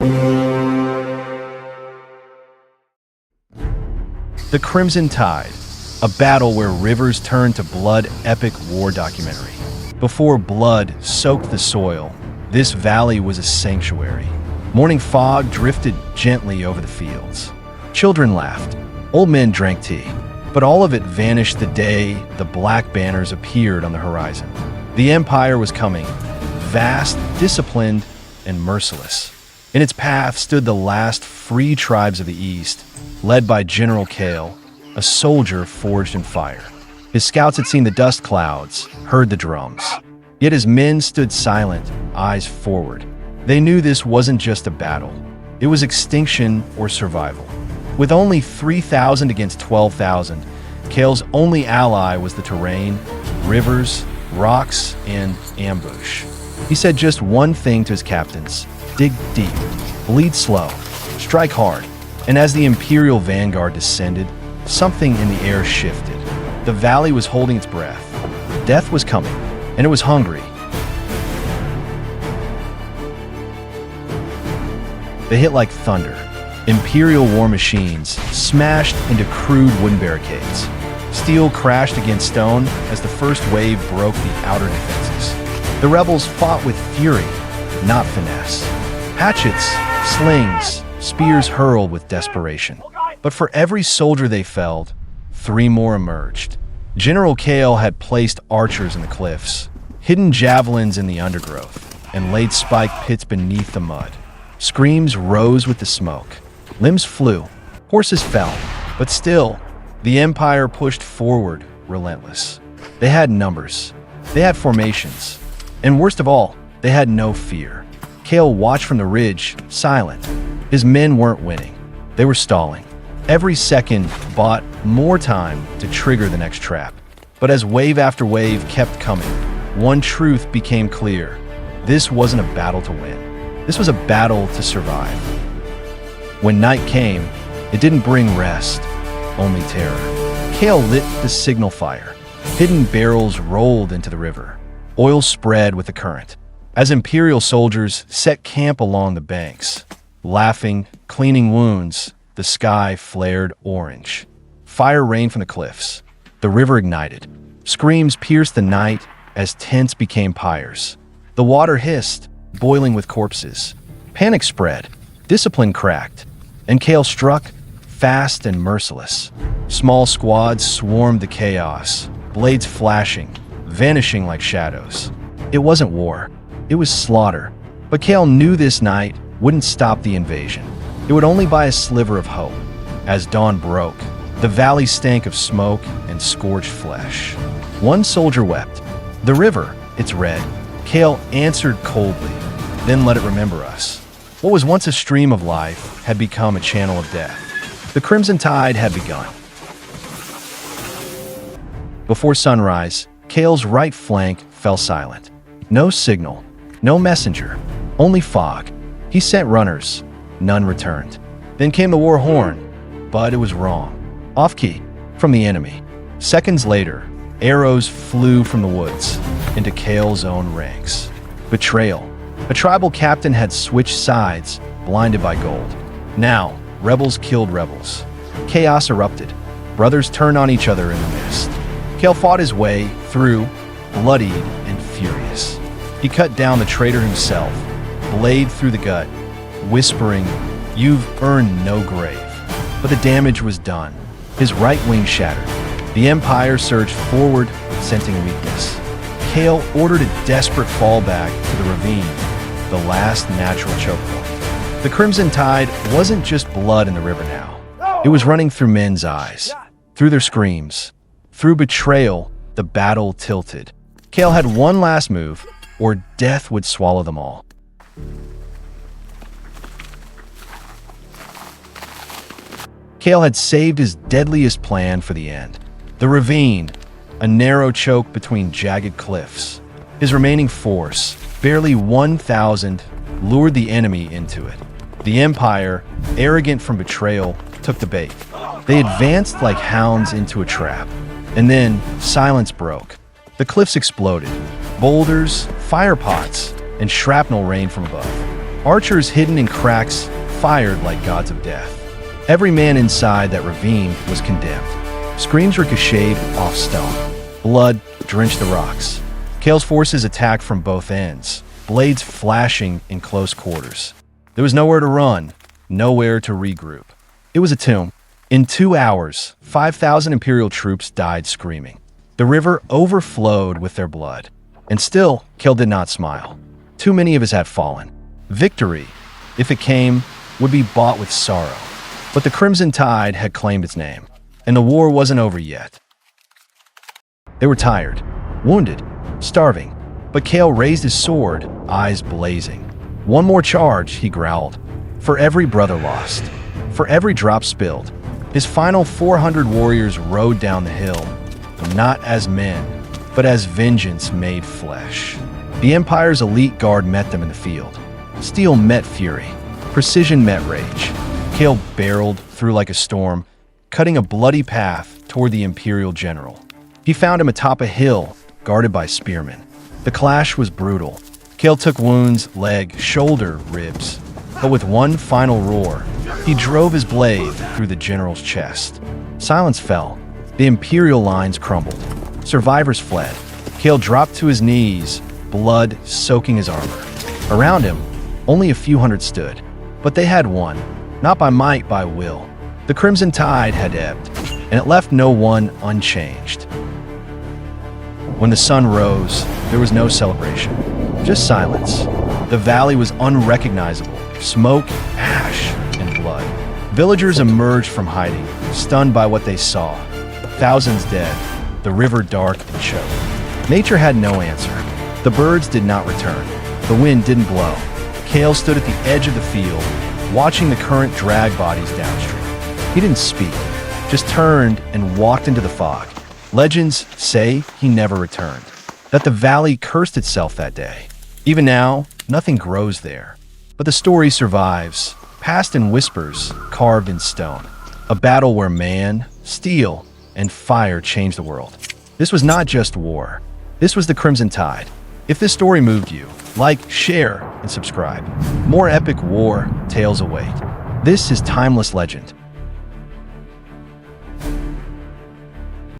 The Crimson Tide, a battle where rivers turned to blood, epic war documentary. Before blood soaked the soil, this valley was a sanctuary. Morning fog drifted gently over the fields. Children laughed. Old men drank tea. But all of it vanished the day the black banners appeared on the horizon. The Empire was coming, vast, disciplined, and merciless. In its path stood the last free tribes of the East, led by General Kael, a soldier forged in fire. His scouts had seen the dust clouds, heard the drums. Yet his men stood silent, eyes forward. They knew this wasn't just a battle. It was extinction or survival. With only 3,000 against 12,000, Kael's only ally was the terrain, rivers, rocks, and ambush. He said just one thing to his captains: dig deep, bleed slow, strike hard. And as the Imperial vanguard descended, something in the air shifted. The valley was holding its breath. Death was coming, and it was hungry. They hit like thunder. Imperial war machines smashed into crude wooden barricades. Steel crashed against stone as the first wave broke the outer defenses. The rebels fought with fury, not finesse. Hatchets, slings, spears hurled with desperation. But for every soldier they felled, 3 more emerged. General Kael had placed archers in the cliffs, hidden javelins in the undergrowth, and laid spike pits beneath the mud. Screams rose with the smoke. Limbs flew, horses fell, but still, the Empire pushed forward, relentless. They had numbers, they had formations, and worst of all, they had no fear. Kael watched from the ridge, silent. His men weren't winning, they were stalling. Every second bought more time to trigger the next trap. But as wave after wave kept coming, one truth became clear. This wasn't a battle to win. This was a battle to survive. When night came, it didn't bring rest, only terror. Kael lit the signal fire. Hidden barrels rolled into the river. Oil spread with the current. As Imperial soldiers set camp along the banks, laughing, cleaning wounds, the sky flared orange. Fire rained from the cliffs. The river ignited. Screams pierced the night as tents became pyres. The water hissed, boiling with corpses. Panic spread. Discipline cracked. And Kael struck, fast and merciless. Small squads swarmed the chaos, blades flashing, vanishing like shadows. It wasn't war. It was slaughter. But Kael knew this night wouldn't stop the invasion. It would only buy a sliver of hope. As dawn broke, the valley stank of smoke and scorched flesh. One soldier wept. The river, it's red. Kael answered coldly, then let it remember us. What was once a stream of life had become a channel of death. The Crimson Tide had begun. Before sunrise, Kael's right flank fell silent. No signal, no messenger, only fog. He sent runners. None returned. Then came the war horn, but it was wrong. Off-key, from the enemy. Seconds later, arrows flew from the woods into Kael's own ranks. Betrayal. A tribal captain had switched sides, blinded by gold. Now, rebels killed rebels. Chaos erupted. Brothers turned on each other in the mist. Kael fought his way through, bloodied and furious. He cut down the traitor himself, blade through the gut, whispering, "You've earned no grave." But the damage was done. His right wing shattered. The Empire surged forward, scenting weakness. Kael ordered a desperate fallback to the ravine, the last natural choke point. The Crimson Tide wasn't just blood in the river now. It was running through men's eyes, through their screams. Through betrayal, the battle tilted. Kael had one last move, or death would swallow them all. Kael had saved his deadliest plan for the end. The ravine, a narrow choke between jagged cliffs. His remaining force, barely 1,000, lured the enemy into it. The Empire, arrogant from betrayal, took the bait. They advanced like hounds into a trap. And then, silence broke. The cliffs exploded. Boulders, fire pots, and shrapnel rained from above. Archers hidden in cracks fired like gods of death. Every man inside that ravine was condemned. Screams ricocheted off stone. Blood drenched the rocks. Kael's forces attacked from both ends, blades flashing in close quarters. There was nowhere to run, nowhere to regroup. It was a tomb. In 2 hours, 5,000 Imperial troops died screaming. The river overflowed with their blood. And still, Kael did not smile. Too many of us had fallen. Victory, if it came, would be bought with sorrow. But the Crimson Tide had claimed its name, and the war wasn't over yet. They were tired, wounded, starving, but Kael raised his sword, eyes blazing. One more charge, he growled. For every brother lost, for every drop spilled, his final 400 warriors rode down the hill, not as men, but as vengeance made flesh. The Empire's elite guard met them in the field. Steel met fury. Precision met rage. Kael barreled through like a storm, cutting a bloody path toward the Imperial general. He found him atop a hill, guarded by spearmen. The clash was brutal. Kael took wounds, leg, shoulder, ribs. But with one final roar, he drove his blade through the general's chest. Silence fell. The Imperial lines crumbled. Survivors fled. Kael dropped to his knees, blood soaking his armor. Around him, only a few hundred stood. But they had won, not by might, by will. The Crimson Tide had ebbed, and it left no one unchanged. When the sun rose, there was no celebration, just silence. The valley was unrecognizable, smoke, ash, and blood. Villagers emerged from hiding, stunned by what they saw. Thousands dead, the river dark and choked. Nature had no answer. The birds did not return. The wind didn't blow. Kael stood at the edge of the field, watching the current drag bodies downstream. He didn't speak, just turned and walked into the fog. Legends say he never returned, that the valley cursed itself that day. Even now, nothing grows there. But the story survives, passed in whispers, carved in stone. A battle where man, steel, and fire changed the world. This was not just war. This was the Crimson Tide. If this story moved you, like, share, and subscribe. More epic war tales await. This is Timeless Legend.